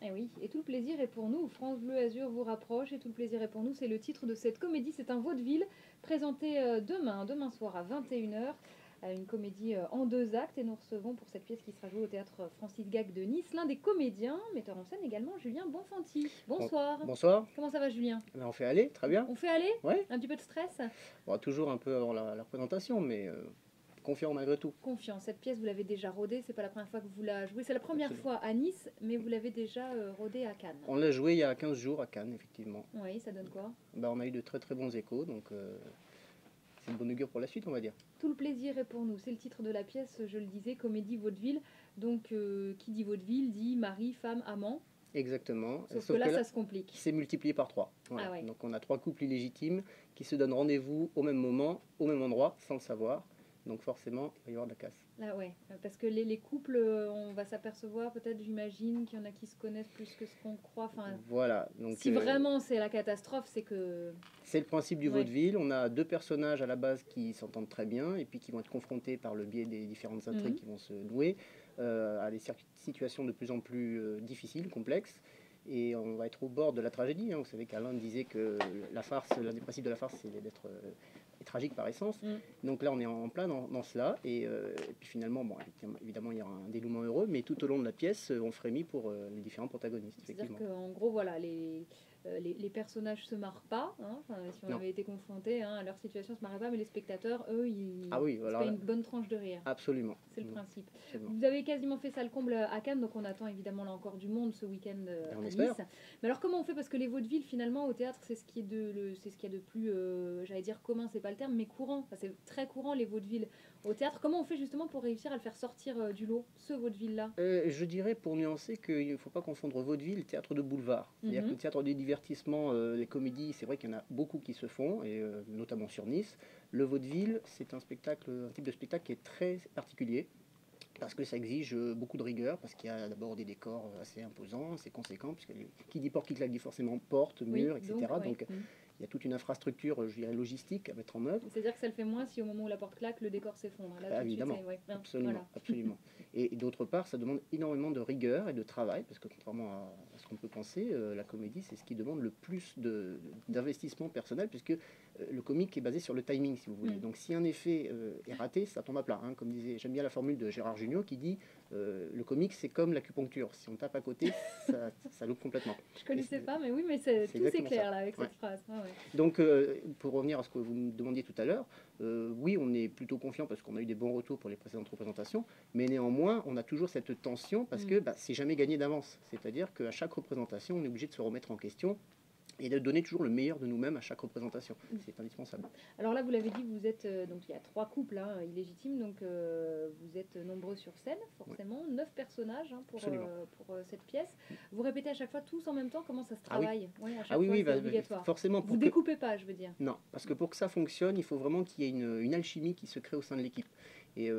Et oui, et tout le plaisir est pour nous. France Bleu Azur vous rapproche et tout le plaisir est pour nous. C'est le titre de cette comédie. C'est un vaudeville présenté demain soir à 21h. Une comédie en 2 actes. Et nous recevons pour cette pièce qui sera jouée au théâtre Francis Gac de Nice l'un des comédiens, metteur en scène également, Julien Bonfanti. Bonsoir. Bonsoir. Comment ça va, Julien? Ben, on fait aller, très bien. On fait aller? Ouais. Un petit peu de stress? Bon, toujours un peu avant la représentation, mais confiant malgré tout. Confiant. Cette pièce, vous l'avez déjà rodée. C'est pas la première fois que vous la jouez. C'est la première Absolument. fois à Nice, mais vous l'avez déjà rodée à Cannes. On l'a joué il y a 15 jours à Cannes, effectivement. Oui, ça donne quoi? Ben, on a eu de très très bons échos, donc c'est de bonne augure pour la suite, on va dire. Tout le plaisir est pour nous. C'est le titre de la pièce, je le disais, comédie vaudeville. Donc, qui dit vaudeville dit mari, femme, amant. Exactement. Sauf que là, ça se complique. C'est multiplié par 3. Voilà. Ah ouais. Donc on a 3 couples illégitimes qui se donnent rendez-vous au même moment, au même endroit, sans le savoir. Donc forcément, il va y avoir de la casse. Là, ouais. Parce que les couples, on va s'apercevoir, peut-être, j'imagine, qu'il y en a qui se connaissent plus que ce qu'on croit. Enfin, voilà. Donc, si vraiment c'est la catastrophe, c'est que... C'est le principe du vaudeville. On a 2 personnages à la base qui s'entendent très bien et puis qui vont être confrontés par le biais des différentes intrigues qui vont se nouer à des situations de plus en plus difficiles, complexes. Et on va être au bord de la tragédie. Vous savez qu'Alain disait que la farce, l'un des principes de la farce, c'est d'être tragique par essence. Donc là, on est en plein dans cela. Et puis finalement, bon, évidemment, il y aura un dénouement heureux, mais tout au long de la pièce, on frémit pour les différents protagonistes. C'est-à-dire qu'en gros, voilà, les personnages se marrent pas, hein, si on avait été confrontés à leur situation, se marraient pas, mais les spectateurs, eux, c'est pas une bonne tranche de rire. Absolument. C'est le principe. Absolument. Vous avez quasiment fait ça le comble à Cannes, donc on attend évidemment là encore du monde ce week-end à Nice. Mais alors comment on fait? Parce que les vaudevilles, finalement, au théâtre, c'est ce qui est c'est ce qu'il y a de plus, j'allais dire commun, c'est pas le terme, mais courant. Enfin, c'est très courant les vaudevilles au théâtre. Comment on fait justement pour réussir à le faire sortir du lot, ce vaudeville-là? Je dirais, pour nuancer, qu'il ne faut pas confondre vaudeville et théâtre de boulevard. C'est-à-dire que le théâtre des divertissements, les comédies, c'est vrai qu'il y en a beaucoup qui se font, et notamment sur Nice. Le vaudeville, c'est un type de spectacle qui est très particulier, parce que ça exige beaucoup de rigueur, parce qu'il y a d'abord des décors assez imposants, assez conséquents, puisque qui dit porte qui claque dit forcément porte, mur, etc. Donc il y a toute une infrastructure, je dirais, logistique à mettre en œuvre. C'est-à-dire que ça le fait moins si au moment où la porte claque, le décor s'effondre. Évidemment, absolument, voilà. Absolument. Et d'autre part, ça demande énormément de rigueur et de travail, parce que contrairement à ce qu'on peut penser, la comédie, c'est ce qui demande le plus d'investissement personnel, puisque le comique est basé sur le timing, si vous voulez. Donc si un effet est raté, ça tombe à plat. Hein. Comme disait, j'aime bien la formule de Gérard Jugnot qui dit le comique, c'est comme l'acupuncture. Si on tape à côté, ça loupe complètement. Je connaissais pas, mais oui, mais tout c'est clair là, avec cette phrase. Donc, pour revenir à ce que vous me demandiez tout à l'heure, oui, on est plutôt confiant parce qu'on a eu des bons retours pour les précédentes représentations, mais néanmoins, on a toujours cette tension parce que c'est jamais gagné d'avance. C'est-à-dire qu'à chaque représentation, on est obligé de se remettre en question et de donner toujours le meilleur de nous-mêmes à chaque représentation. C'est indispensable. Alors là, vous l'avez dit, vous êtes donc il y a 3 couples illégitimes, donc vous êtes nombreux sur scène, forcément, 9 personnages pour cette pièce. Vous répétez à chaque fois tous en même temps, comment ça se travaille? Oui, obligatoire. Forcément. Vous découpez pas, je veux dire. Non, parce que pour que ça fonctionne, il faut vraiment qu'il y ait une alchimie qui se crée au sein de l'équipe. Et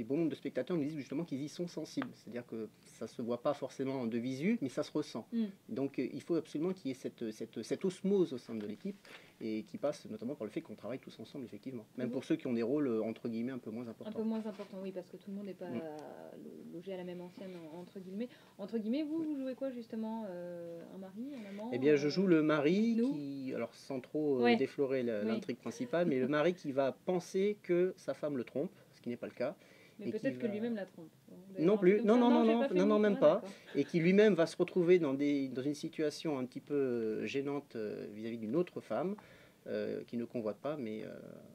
bon nombre de spectateurs me disent justement qu'ils y sont sensibles. C'est-à-dire que ça ne se voit pas forcément de visu, mais ça se ressent. Donc il faut absolument qu'il y ait cette osmose au sein de l'équipe et qui passe notamment par le fait qu'on travaille tous ensemble, effectivement. Même pour ceux qui ont des rôles, entre guillemets, un peu moins importants. Un peu moins importants, oui, parce que tout le monde n'est pas logé à la même enseigne, entre guillemets. Entre guillemets, vous jouez quoi, justement? Un mari, un amant? Eh bien, je joue le mari qui, alors sans trop déflorer l'intrigue principale, mais le mari qui va penser que sa femme le trompe, ce qui n'est pas le cas. Mais peut-être que lui-même la trompe. Non plus, non, même pas. Et qui lui-même va se retrouver dans une situation un petit peu gênante vis-à-vis d'une autre femme qui ne convoite pas, mais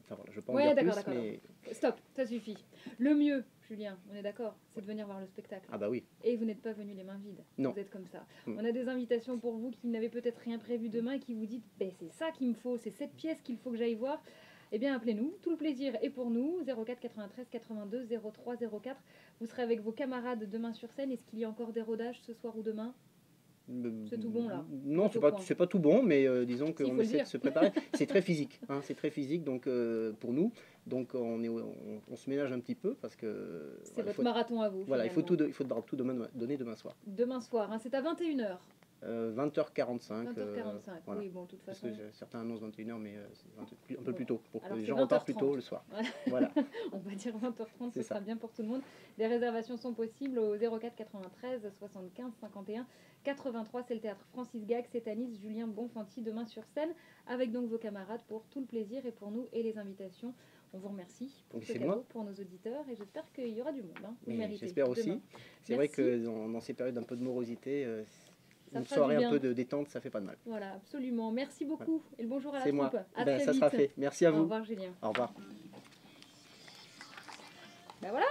enfin voilà, je peux en dire plus. Mais... Stop, ça suffit. Le mieux, Julien, on est d'accord, c'est de venir voir le spectacle. Ah bah oui. Et vous n'êtes pas venu les mains vides. Non. Vous êtes comme ça. On a des invitations pour vous qui n'avaient peut-être rien prévu demain et qui vous dites, c'est ça qu'il me faut, c'est cette pièce qu'il faut que j'aille voir. Eh bien, appelez-nous. Tout le plaisir est pour nous. 04 93 82 03 04. Vous serez avec vos camarades demain sur scène. Est-ce qu'il y a encore des rodages ce soir ou demain? C'est tout bon là? Non, c'est pas tout bon, mais disons qu'on essaie de se préparer. C'est très physique, hein, c'est très physique donc, pour nous. Donc on se ménage un petit peu parce que... C'est votre marathon à vous. Voilà, il faut tout donner demain soir. Demain soir, hein, c'est à 21h. 20h45. 20h45, voilà. oui, bon, de toute façon. Parce que certains annoncent 21h, mais c'est un peu plus tôt, pour que Alors, les gens repartent plus tôt le soir. Voilà. On va dire 20h30, ce sera bien pour tout le monde. Les réservations sont possibles au 04 93 75 51 83. C'est le théâtre Francis Gac, c'est à Nice, Julien Bonfanti, demain sur scène, avec donc vos camarades pour tout le plaisir et pour nous et les invitations. On vous remercie pour ce cadeau pour nos auditeurs et j'espère qu'il y aura du monde. J'espère aussi. C'est vrai que dans ces périodes un peu de morosité, une soirée un peu de détente, ça fait pas de mal. Voilà, absolument. Merci beaucoup et le bonjour à la troupe. Moi. À très ça vite. sera fait. Merci à vous. Au revoir Julien. Au revoir. Ben voilà.